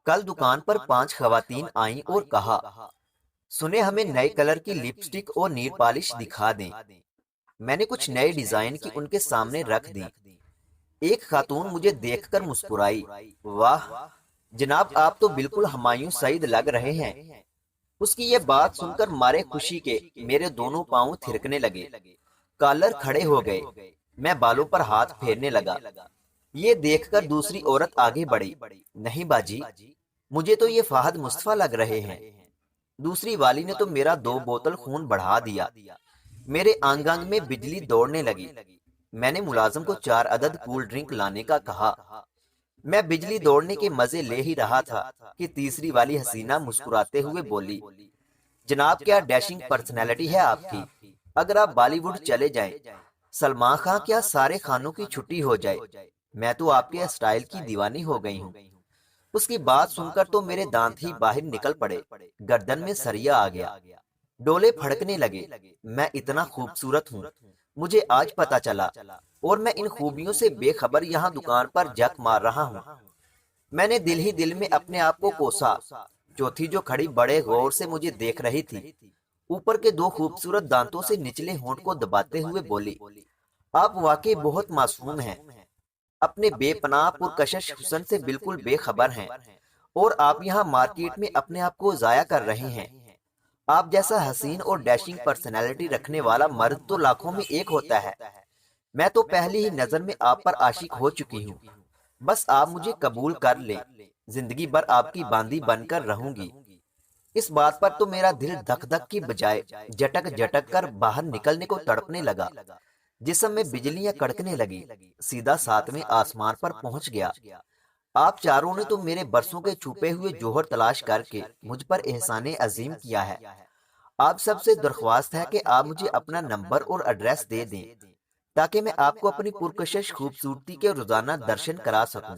کل دکان پر 5 خواتین آئیں اور کہا، سنے ہمیں نئے کلر کی لپسٹک اور نیل پالش دکھا دیں۔ میں نے کچھ نئے ڈیزائن کی ان کے سامنے رکھ دی۔ ایک خاتون مجھے دیکھ کر مسکرائی، واہ جناب، آپ تو بالکل ہمایوں سعید لگ رہے ہیں۔ اس کی یہ بات سن کر مارے خوشی کے میرے دونوں پاؤں تھرکنے لگے، کالر کھڑے ہو گئے۔ میں بالوں پر ہاتھ پھیرنے لگا۔ یہ دیکھ کر دوسری عورت آگے بڑھی، نہیں باجی، مجھے تو یہ فہد مصطفیٰ لگ رہے ہیں۔ دوسری والی نے تو میرا 2 بوتل خون بڑھا دیا۔ میرے آنگ آنگ میں بجلی دوڑنے لگی۔ میں نے ملازم کو 4 عدد کول ڈرنک لانے کا کہا۔ میں بجلی دوڑنے کے مزے لے ہی رہا تھا کہ تیسری والی حسینہ مسکراتے ہوئے بولی، جناب کیا ڈیشنگ پرسنالٹی ہے آپ کی، اگر آپ بالی ووڈ چلے جائیں، سلمان خان کیا سارے خانوں کی چھٹی ہو جائے، میں تو آپ کے اسٹائل کی دیوانی ہو گئی ہوں۔ اس کی بات سن کر تو میرے دانت ہی باہر نکل پڑے، گردن میں سریا آ گیا، ڈولے پھڑکنے لگے۔ میں اتنا خوبصورت ہوں، مجھے آج پتا چلا، اور میں ان خوبیوں سے بے خبر یہاں دکان پر جک مار رہا ہوں۔ میں نے دل ہی دل میں اپنے آپ کو کوسا۔ چوتھی جو کھڑی بڑے غور سے مجھے دیکھ رہی تھی، اوپر کے 2 خوبصورت دانتوں سے نچلے ہونٹ کو دباتے ہوئے بولی، آپ واقعی بہت معصوم ہیں، اپنے بے پناہ پرکشش حسن سے بالکل بے خبر ہیں، اور آپ یہاں مارکیٹ میں اپنے آپ کو ضائع کر رہے ہیں۔ آپ جیسا حسین اور ڈیشنگ پرسنالٹی رکھنے والا مرد تو لاکھوں میں ایک ہوتا ہے۔ میں تو پہلی ہی نظر میں آپ پر عاشق ہو چکی ہوں، بس آپ مجھے قبول کر لیں، زندگی بھر آپ کی باندی بن کر رہوں گی۔ اس بات پر تو میرا دل دھک دھک کی بجائے جٹک جٹک کر باہر نکلنے کو تڑپنے لگا۔ جسم میں بجلیاں کڑکنے لگی، سیدھا 7ویں آسمان پر پہنچ گیا۔ آپ چاروں نے تو میرے برسوں کے چھپے ہوئے جوہر تلاش کر کے مجھ پر احسان عظیم کیا ہے۔ آپ سب سے درخواست ہے کہ آپ مجھے اپنا نمبر اور ایڈریس دے دیں، تاکہ میں آپ کو اپنی پرکشش خوبصورتی کے روزانہ درشن کرا سکوں،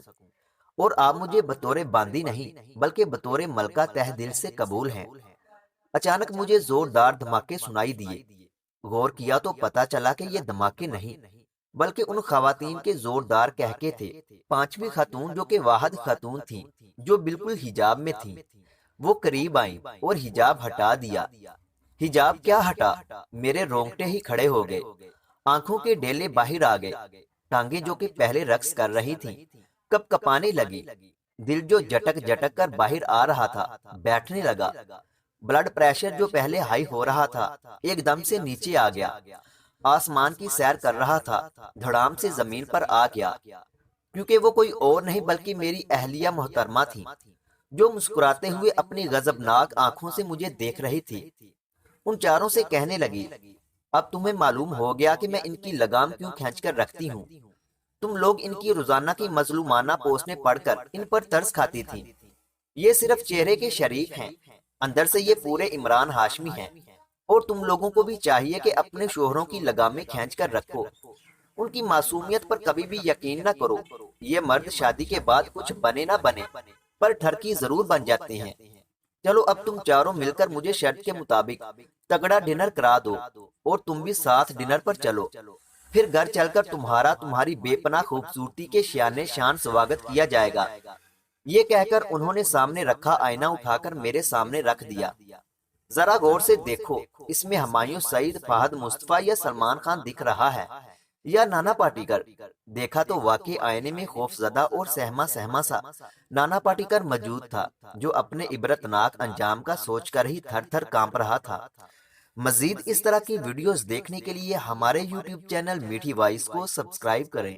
اور آپ مجھے بطور باندی نہیں بلکہ بطور ملکہ تہ دل سے قبول ہیں۔ اچانک مجھے زوردار دھماکے سنائی دیے۔ غور کیا تو پتا چلا کہ یہ دھماکے نہیں بلکہ ان خواتین کے زوردار کہکے تھے۔ 5ویں خاتون جو کہ واحد خاتون تھی جو بالکل حجاب میں تھی، وہ قریب آئیں اور حجاب ہٹا دیا۔ حجاب کیا ہٹا، میرے رونگٹے ہی کھڑے ہو گئے، آنکھوں کے ڈیلے باہر آ گئے، ٹانگیں جو کہ پہلے رقص کر رہی تھیں کب کپانے لگی، دل جو جٹک جٹک کر باہر آ رہا تھا بیٹھنے لگا، بلڈ پریشر جو پہلے ہائی ہو رہا تھا ایک دم سے نیچے آ گیا، آسمان کی سیر کر رہا تھا دھڑام سے زمین پر آ گیا، کیونکہ وہ کوئی اور نہیں بلکہ میری اہلیہ محترمہ تھی، جو مسکراتے ہوئے اپنی غضبناک آنکھوں سے مجھے دیکھ رہی تھی۔ ان چاروں سے کہنے لگی، اب تمہیں معلوم ہو گیا کہ میں ان کی لگام کیوں کھینچ کر رکھتی ہوں۔ تم لوگ ان کی روزانہ کی مظلومانہ پوسٹیں پڑھ کر ان پر ترس کھاتی تھی۔ یہ صرف چہرے کے شریک ہیں، اندر سے یہ پورے عمران ہاشمی ہیں، اور تم لوگوں کو بھی چاہیے کہ اپنے شوہروں کی لگامیں کھینچ کر رکھو، ان کی معصومیت پر کبھی بھی یقین نہ کرو۔ یہ مرد شادی کے بعد کچھ بنے نہ بنے پر ٹھرکی ضرور بن جاتے ہیں۔ چلو اب تم چاروں مل کر مجھے شرط کے مطابق تگڑا ڈنر کرا دو، اور تم بھی ساتھ ڈنر پر چلو، پھر گھر چل کر تمہاری بے پناہ خوبصورتی کے شان شان سواگت کیا جائے گا۔ یہ کہہ کر انہوں نے سامنے رکھا آئینہ اٹھا کر میرے سامنے رکھ دیا۔ ذرا غور سے دیکھو، اس میں ہمایوں سعید، فہد مصطفیٰ یا سلمان خان دکھ رہا ہے یا نانا پاٹیکر؟ دیکھا تو واقعی آئینے میں خوف زدہ اور سہما سہما سا نانا پاٹیکر موجود تھا، جو اپنے عبرتناک انجام کا سوچ کر ہی تھر تھر کانپ رہا تھا۔ مزید اس طرح کی ویڈیوز دیکھنے کے لیے ہمارے یوٹیوب چینل میٹھی وائس کو سبسکرائب کریں۔